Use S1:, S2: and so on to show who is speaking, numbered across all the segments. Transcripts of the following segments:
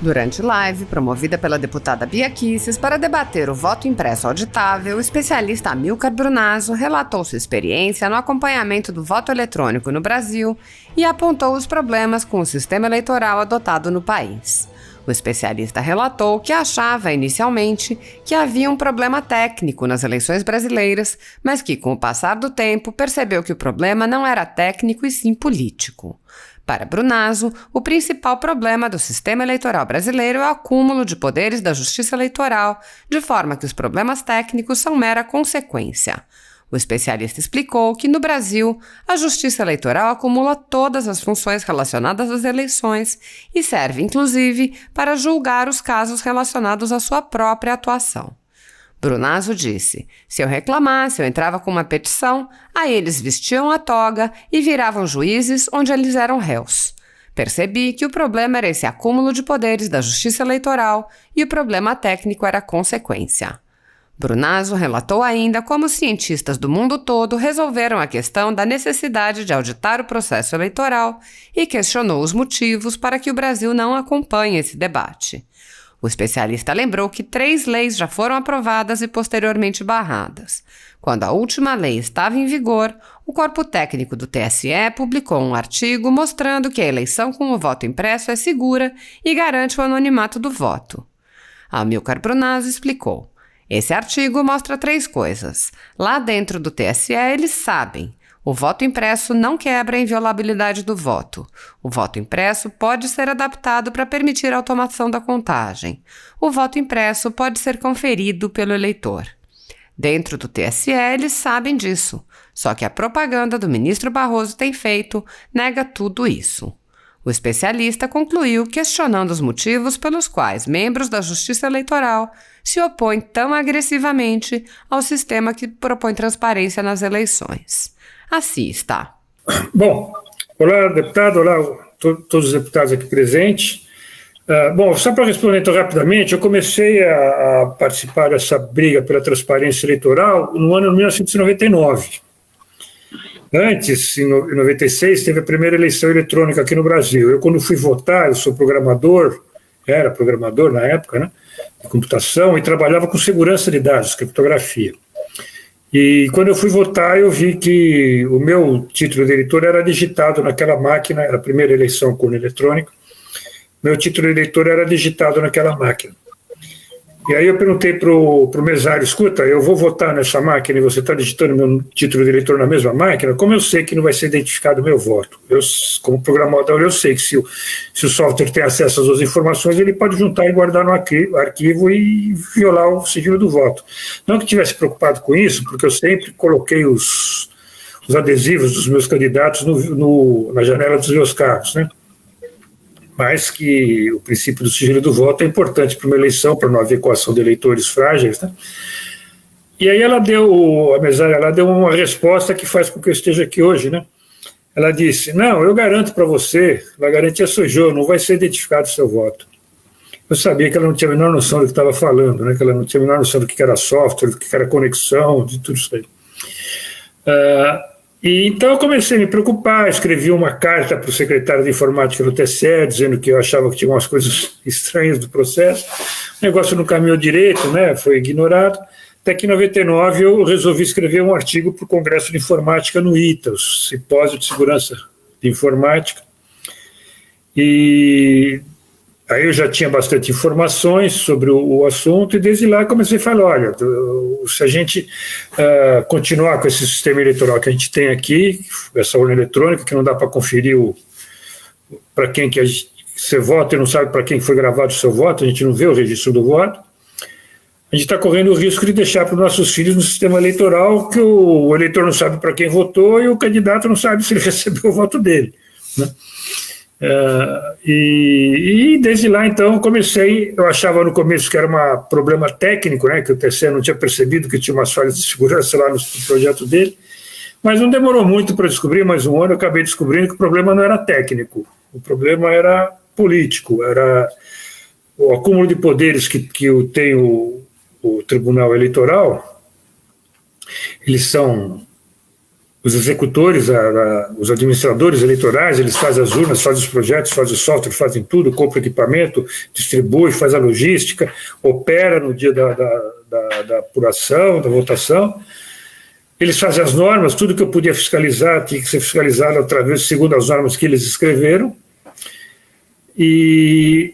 S1: Durante live, promovida pela deputada Bia Kicis para debater o voto impresso auditável, o especialista Amilcar Brunazzo relatou sua experiência no acompanhamento do voto eletrônico no Brasil e apontou os problemas com o sistema eleitoral adotado no país. O especialista relatou que achava, inicialmente, que havia um problema técnico nas eleições brasileiras, mas que, com o passar do tempo, percebeu que o problema não era técnico e sim político. Para Brunazzo, o principal problema do sistema eleitoral brasileiro é o acúmulo de poderes da Justiça Eleitoral, de forma que os problemas técnicos são mera consequência. O especialista explicou que, no Brasil, a Justiça Eleitoral acumula todas as funções relacionadas às eleições e serve, inclusive, para julgar os casos relacionados à sua própria atuação. Brunazzo disse: se eu reclamasse, eu entrava com uma petição, aí eles vestiam a toga e viravam juízes onde eles eram réus. Percebi que o problema era esse acúmulo de poderes da Justiça Eleitoral e o problema técnico era a consequência. Brunazzo relatou ainda como cientistas do mundo todo resolveram a questão da necessidade de auditar o processo eleitoral e questionou os motivos para que o Brasil não acompanhe esse debate. O especialista lembrou que 3 leis já foram aprovadas e posteriormente barradas. Quando a última lei estava em vigor, o corpo técnico do TSE publicou um artigo mostrando que a eleição com o voto impresso é segura e garante o anonimato do voto. Amilcar Brunazzo explicou: esse artigo mostra 3 coisas. Lá dentro do TSE eles sabem. O voto impresso não quebra a inviolabilidade do voto. O voto impresso pode ser adaptado para permitir a automação da contagem. O voto impresso pode ser conferido pelo eleitor. Dentro do TSE, eles sabem disso. Só que a propaganda do ministro Barroso tem feito nega tudo isso. O especialista concluiu questionando os motivos pelos quais membros da Justiça Eleitoral se opõem tão agressivamente ao sistema que propõe transparência nas eleições. Assim está.
S2: Bom, olá, deputado, olá, todos os deputados aqui presentes. Bom, só para responder então rapidamente, eu comecei a participar dessa briga pela transparência eleitoral no ano de 1999. Antes, em 96, teve a primeira eleição eletrônica aqui no Brasil. Eu, quando fui votar, eu sou programador, era programador na época, né, de computação, e trabalhava com segurança de dados, criptografia. E quando eu fui votar, eu vi que o meu título de eleitor era digitado naquela máquina, era a primeira eleição com urna eletrônica, meu título de eleitor era digitado naquela máquina. E aí eu perguntei para o mesário: escuta, eu vou votar nessa máquina e você está digitando meu título de eleitor na mesma máquina? Como eu sei que não vai ser identificado o meu voto? Eu, como programador, eu sei que se o software tem acesso às 2 informações, ele pode juntar e guardar no arquivo e violar o sigilo do voto. Não que tivesse preocupado com isso, porque eu sempre coloquei os adesivos dos meus candidatos na janela dos meus carros, né? Mas que o princípio do sigilo do voto é importante para uma eleição, para não haver coação de eleitores frágeis, né? E aí a mesária, ela deu uma resposta que faz com que eu esteja aqui hoje, né? Ela disse: não, eu garanto para você, ela garantia sou eu, não vai ser identificado o seu voto. Eu sabia que ela não tinha a menor noção do que estava falando, né? Que ela não tinha a menor noção do que era software, do que era conexão, de tudo isso aí. E então eu comecei a me preocupar, escrevi uma carta para o secretário de informática do TSE, dizendo que eu achava que tinha umas coisas estranhas do processo. O negócio não caminhou direito, né? Foi ignorado. Até que em 99 eu resolvi escrever um artigo para o Congresso de Informática no ITA, o Simpósio de Segurança de Informática. E aí eu já tinha bastante informações sobre o assunto, e desde lá comecei a falar: olha, se a gente continuar com esse sistema eleitoral que a gente tem aqui, essa urna eletrônica, que não dá para conferir para quem que você vota e não sabe para quem foi gravado o seu voto, a gente não vê o registro do voto, a gente está correndo o risco de deixar para os nossos filhos um sistema eleitoral que o eleitor não sabe para quem votou e o candidato não sabe se ele recebeu o voto dele, né? E desde lá, então, eu achava no começo que era um problema técnico, né, que o TSE não tinha percebido que tinha umas falhas de segurança lá no projeto dele, mas não demorou muito para descobrir, mais um ano eu acabei descobrindo que o problema não era técnico, o problema era político, era o acúmulo de poderes que tem o Tribunal Eleitoral. Eles são os executores, os administradores eleitorais, eles fazem as urnas, fazem os projetos, fazem o software, fazem tudo, compra equipamento, distribui, faz a logística, opera no dia da apuração, da votação. Eles fazem as normas, tudo que eu podia fiscalizar tinha que ser fiscalizado através, segundo as normas que eles escreveram. E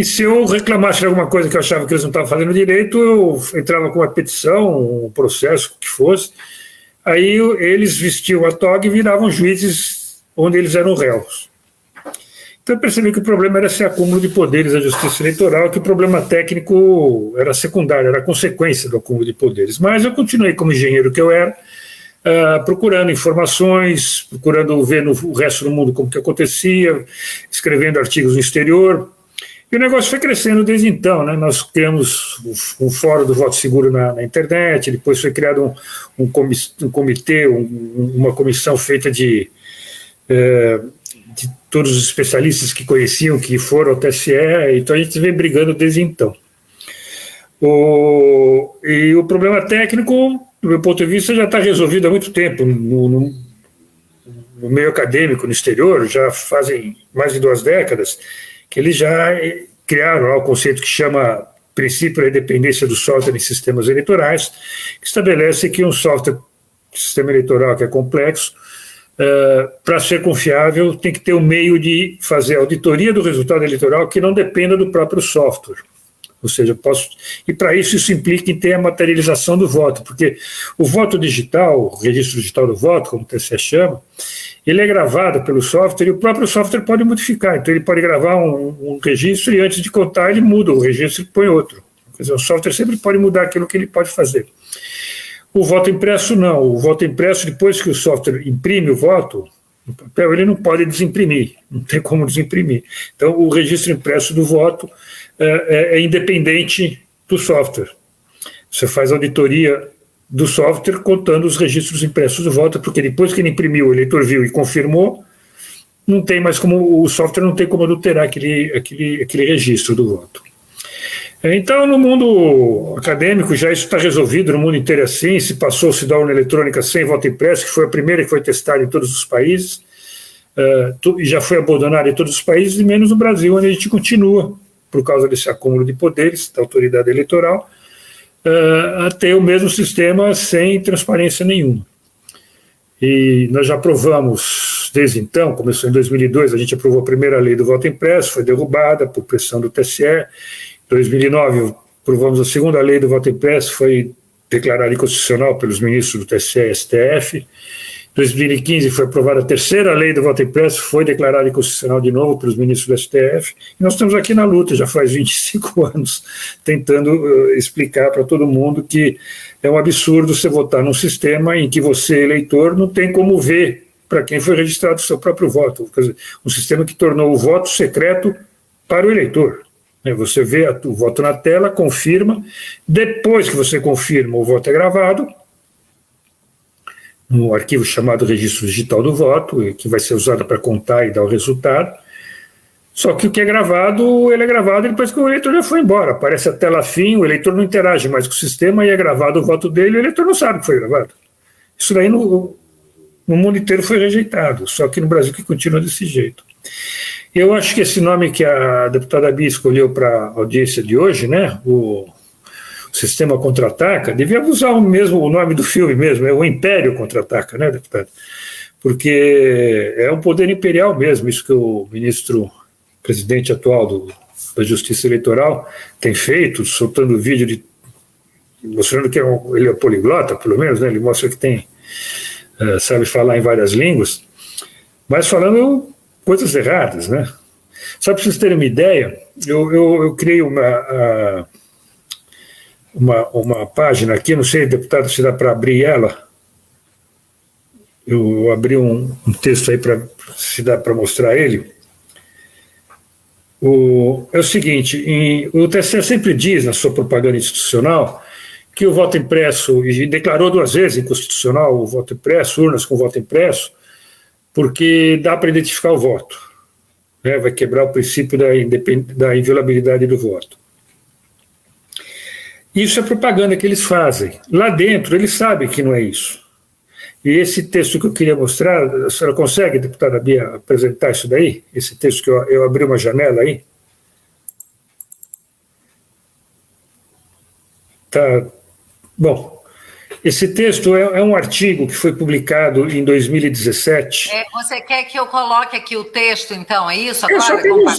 S2: se eu reclamasse de alguma coisa que eu achava que eles não estavam fazendo direito, eu entrava com uma petição, um processo, o que fosse. Aí eles vestiam a toga e viravam juízes onde eles eram réus. Então eu percebi que o problema era esse acúmulo de poderes da justiça eleitoral, que o problema técnico era secundário, era consequência do acúmulo de poderes. Mas eu continuei como engenheiro que eu era, procurando informações, procurando ver no resto do mundo como que acontecia, escrevendo artigos no exterior. E o negócio foi crescendo desde então, né? Nós criamos um fórum do voto seguro na internet, depois foi criado um comitê, uma comissão feita de todos os especialistas que conheciam, que foram ao TSE, então a gente vem brigando desde então. E o problema técnico, do meu ponto de vista, já está resolvido há muito tempo no meio acadêmico, no exterior, já fazem mais de 2 décadas, que eles já criaram lá o conceito que chama princípio da independência do software em sistemas eleitorais, que estabelece que um software, sistema eleitoral que é complexo, para ser confiável, tem que ter um meio de fazer auditoria do resultado eleitoral que não dependa do próprio software. Ou seja, e para isso implica em ter a materialização do voto, porque o voto digital, o registro digital do voto, como o TSE chama, ele é gravado pelo software e o próprio software pode modificar. Então ele pode gravar um registro e antes de contar ele muda o registro e põe outro. Quer dizer, o software sempre pode mudar aquilo que ele pode fazer. O voto impresso não. O voto impresso, depois que o software imprime o voto, no papel ele não pode desimprimir, não tem como desimprimir. Então o registro impresso do voto é independente do software. Você faz auditoria do software contando os registros impressos do voto, porque depois que ele imprimiu, o eleitor viu e confirmou, não tem mais como, o software não tem como adulterar aquele registro do voto. Então, no mundo acadêmico, já isso está resolvido, no mundo inteiro assim, se passou-se da urna eletrônica sem voto impresso, que foi a primeira que foi testada em todos os países, e já foi abandonada em todos os países, e menos no Brasil, onde a gente continua, por causa desse acúmulo de poderes da autoridade eleitoral, a ter o mesmo sistema sem transparência nenhuma. E nós já aprovamos, desde então, começou em 2002, a gente aprovou a primeira lei do voto impresso, foi derrubada por pressão do TSE. Em 2009, aprovamos a segunda lei do voto impresso, foi declarada inconstitucional pelos ministros do TSE e STF. Em 2015 foi aprovada a terceira lei do voto impresso, foi declarada inconstitucional de novo pelos ministros do STF. E nós estamos aqui na luta, já faz 25 anos, tentando explicar para todo mundo que é um absurdo você votar num sistema em que você, eleitor, não tem como ver para quem foi registrado o seu próprio voto. Quer dizer, um sistema que tornou o voto secreto para o eleitor. Você vê o voto na tela, confirma, depois que você confirma, o voto é gravado, no arquivo chamado registro digital do voto, que vai ser usado para contar e dar o resultado. Só que o que é gravado, ele é gravado depois que o eleitor já foi embora. Aparece a tela fim, o eleitor não interage mais com o sistema e é gravado o voto dele, e o eleitor não sabe que foi gravado. Isso daí no mundo inteiro foi rejeitado, só que no Brasil que continua desse jeito. Eu acho que esse nome que a deputada Bia escolheu para a audiência de hoje, né, o Sistema Contra-Ataca, devia usar o nome do filme mesmo, é o Império Contra-Ataca, né, deputado? Porque é um poder imperial mesmo, isso que o presidente atual da Justiça Eleitoral tem feito, soltando vídeo mostrando que ele é poliglota, pelo menos, né, ele mostra que sabe falar em várias línguas, mas falando coisas erradas, né? Só para vocês terem uma ideia, eu criei uma página aqui, não sei, deputado, se dá para abrir ela. Eu abri um texto aí para se dá para mostrar ele. É o seguinte, o TSE sempre diz na sua propaganda institucional que o voto impresso, e declarou 2 vezes inconstitucional o voto impresso, urnas com voto impresso, porque dá para identificar o voto, né? Vai quebrar o princípio da inviolabilidade do voto. Isso é propaganda que eles fazem. Lá dentro, eles sabem que não é isso. E esse texto que eu queria mostrar, a senhora consegue, deputada Bia, apresentar isso daí? Esse texto que eu abri uma janela aí? Tá. Bom, esse texto é um artigo que foi publicado em 2017.
S3: Você quer que eu coloque aqui o texto, então? É isso?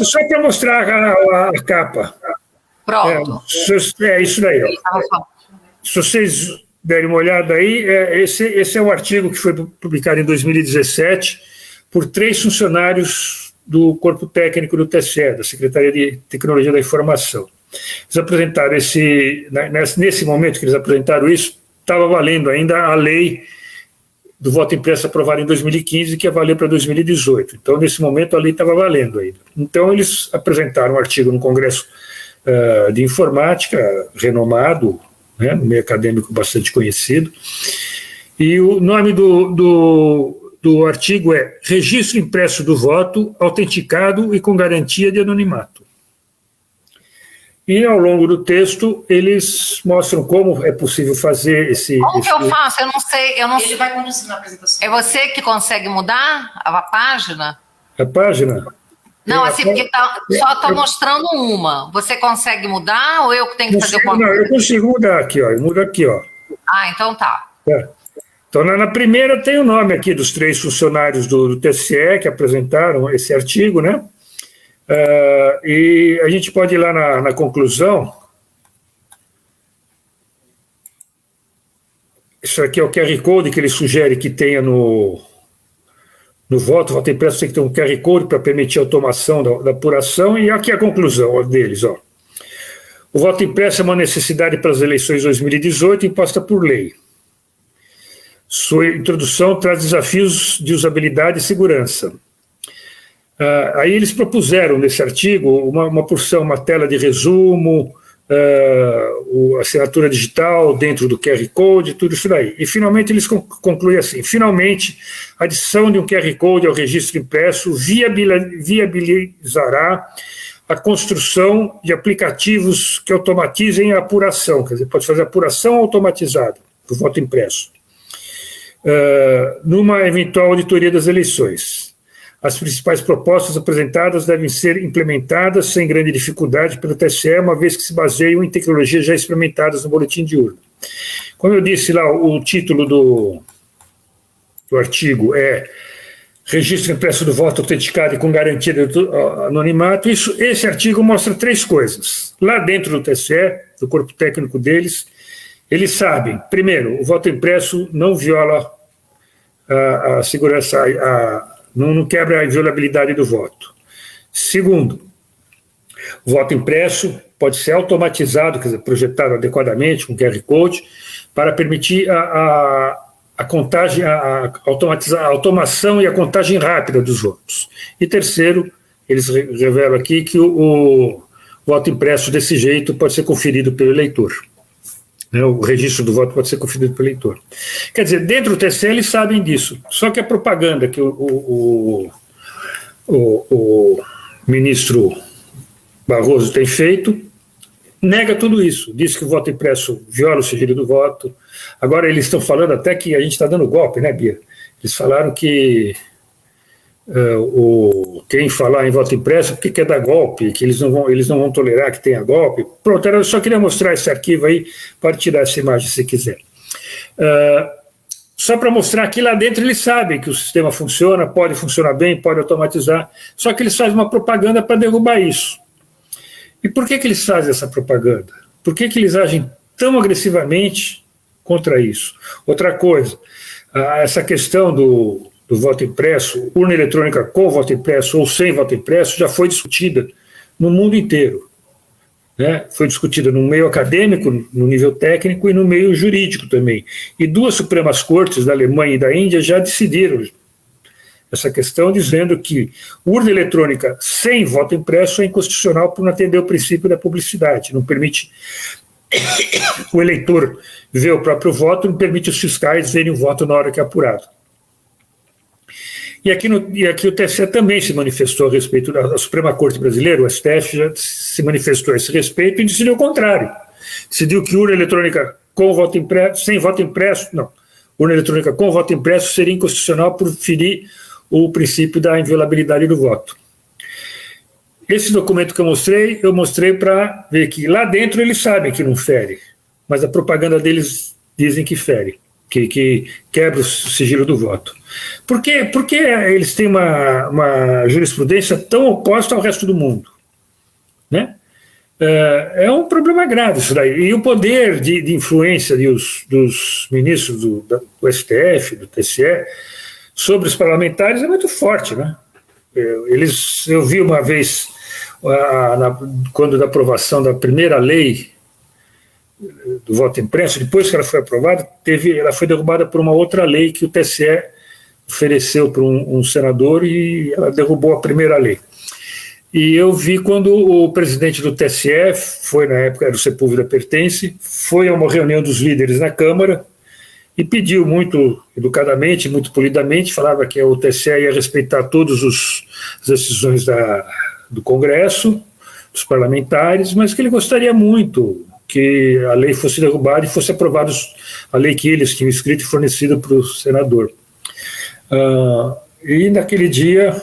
S2: Só para mostrar a capa.
S3: Pronto.
S2: É isso daí. Ó. Se vocês derem uma olhada aí, esse é um artigo que foi publicado em 2017 por 3 funcionários do corpo técnico do TSE, da Secretaria de Tecnologia da Informação. Eles apresentaram nesse momento que eles apresentaram isso, estava valendo ainda a lei do voto impresso aprovada em 2015, que ia valer para 2018. Então, nesse momento, a lei estava valendo ainda. Então, eles apresentaram um artigo no Congresso de Informática, renomado, né, no meio acadêmico bastante conhecido, e o nome do artigo é Registro Impresso do Voto, autenticado e com garantia de anonimato. E, ao longo do texto, eles mostram como é possível fazer esse...
S3: Como que eu faço? Eu não sei.
S4: Ele vai conduzir na apresentação.
S3: É você que consegue mudar a página?
S2: A página?
S3: Não, assim, porque só está mostrando uma. Você consegue mudar ou eu que tenho que fazer alguma coisa?
S2: Não, eu consigo mudar aqui, ó. Eu mudo aqui, ó.
S3: Ah, então tá.
S2: Então, na primeira tem o nome aqui dos 3 funcionários do TSE que apresentaram esse artigo, né? E a gente pode ir lá na conclusão. Isso aqui é o QR Code que ele sugere que tenha no voto impresso, tem que ter um QR Code para permitir a automação da apuração, e aqui a conclusão deles. Ó. O voto impresso é uma necessidade para as eleições de 2018 imposta por lei. Sua introdução traz desafios de usabilidade e segurança. Aí eles propuseram nesse artigo uma porção, uma tela de resumo, assinatura digital dentro do QR Code, tudo isso daí. E finalmente eles concluem assim: finalmente, a adição de um QR Code ao registro impresso viabilizará a construção de aplicativos que automatizem a apuração, quer dizer, pode fazer apuração automatizada do voto impresso, numa eventual auditoria das eleições. As principais propostas apresentadas devem ser implementadas sem grande dificuldade pelo TSE, uma vez que se baseiam em tecnologias já experimentadas no boletim de urna. Como eu disse lá, o título do artigo é Registro Impresso do Voto Autenticado e com Garantia de Anonimato. Esse artigo mostra 3 coisas. Lá dentro do TSE, do corpo técnico deles, eles sabem, primeiro, o voto impresso não viola a segurança, não quebra a inviolabilidade do voto. Segundo, o voto impresso pode ser automatizado, quer dizer, projetado adequadamente com QR Code, para permitir a contagem, a automação e a contagem rápida dos votos. E terceiro, eles revelam aqui que o voto impresso desse jeito pode ser conferido pelo eleitor. O registro do voto pode ser conferido pelo eleitor. Quer dizer, dentro do TSE eles sabem disso, só que a propaganda que o ministro Barroso tem feito nega tudo isso, diz que o voto impresso viola o sigilo do voto. Agora eles estão falando até que a gente está dando golpe, né, Bia? Eles falaram que quem falar em voto impresso porque quer dar golpe, que eles não vão tolerar que tenha golpe. Pronto, eu só queria mostrar esse arquivo aí para tirar essa imagem se quiser. Só para mostrar que lá dentro eles sabem que o sistema funciona, pode funcionar bem, pode automatizar, só que eles fazem uma propaganda para derrubar isso. E por que eles fazem essa propaganda? Por que eles agem tão agressivamente contra isso? Outra coisa, essa questão do voto impresso, urna eletrônica com voto impresso ou sem voto impresso, já foi discutida no mundo inteiro. Né? Foi discutida no meio acadêmico, no nível técnico e no meio jurídico também. E 2 Supremas Cortes da Alemanha e da Índia já decidiram essa questão, dizendo que urna eletrônica sem voto impresso é inconstitucional por não atender o princípio da publicidade, não permite o eleitor ver o próprio voto, não permite os fiscais verem o voto na hora que é apurado. E aqui o TSE também se manifestou a respeito, da Suprema Corte Brasileira, o STF, já se manifestou a esse respeito e decidiu o contrário. Decidiu que urna eletrônica com voto impresso, sem voto impresso, não. urna eletrônica com voto impresso seria inconstitucional por ferir o princípio da inviolabilidade do voto. Esse documento que eu mostrei para ver que lá dentro eles sabem que não fere, mas a propaganda deles dizem que fere, que quebra o sigilo do voto. Por que eles têm uma jurisprudência tão oposta ao resto do mundo? Né? É um problema grave isso daí. E o poder de influência dos ministros do STF, do TSE, sobre os parlamentares é muito forte. Né? Eu vi uma vez, quando da aprovação da primeira lei do voto impresso, depois que ela foi aprovada, ela foi derrubada por uma outra lei que o TSE ofereceu para um senador e ela derrubou a primeira lei. E eu vi quando o presidente do TSE, foi na época, era o Sepúlveda Pertence, foi a uma reunião dos líderes na Câmara e pediu muito educadamente, muito polidamente, falava que o TSE ia respeitar todas as decisões do Congresso, dos parlamentares, mas que ele gostaria muito que a lei fosse derrubada e fosse aprovada a lei que eles tinham escrito e fornecida para o senador. E naquele dia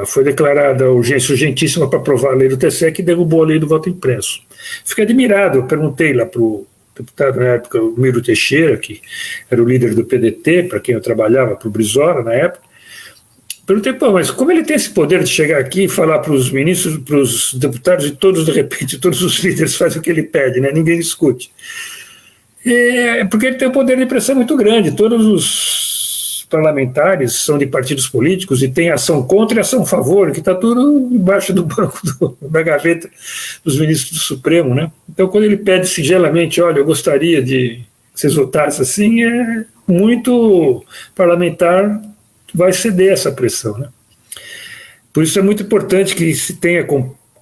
S2: foi declarada urgência urgentíssima para aprovar a lei do TSE, que derrubou a lei do voto impresso. Fiquei admirado, eu perguntei lá para o deputado na época, o Miro Teixeira, que era o líder do PDT, para quem eu trabalhava, para o Brizola na época, perguntei, mas como ele tem esse poder de chegar aqui e falar para os ministros, para os deputados e todos, de repente, todos os líderes fazem o que ele pede, né? Ninguém discute. Porque ele tem um poder de pressão muito grande, todos os parlamentares são de partidos políticos e tem ação contra e ação a favor, que está tudo embaixo do banco da gaveta dos ministros do Supremo, né? Então, quando ele pede singelamente, olha, eu gostaria de que vocês votassem assim, muito parlamentar vai ceder essa pressão, né? Por isso é muito importante que se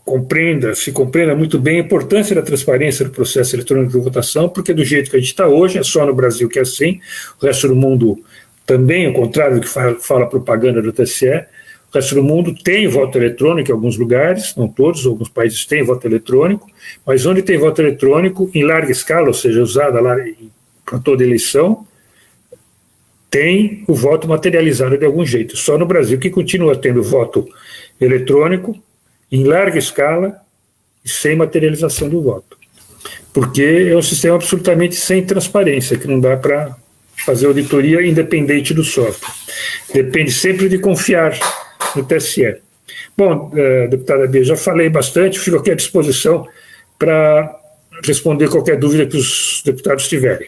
S2: compreenda muito bem a importância da transparência do processo eletrônico de votação, porque do jeito que a gente está hoje, é só no Brasil que é assim, o resto do mundo também, ao contrário do que fala a propaganda do TSE, o resto do mundo tem voto eletrônico em alguns lugares, não todos, alguns países têm voto eletrônico, mas onde tem voto eletrônico em larga escala, ou seja, usada lá para toda eleição, tem o voto materializado de algum jeito. Só no Brasil que continua tendo voto eletrônico em larga escala e sem materialização do voto. Porque é um sistema absolutamente sem transparência, que não dá para fazer auditoria independente do software. Depende sempre de confiar no TSE. Bom, deputada Bia, já falei bastante, fico aqui à disposição para responder qualquer dúvida que os deputados tiverem.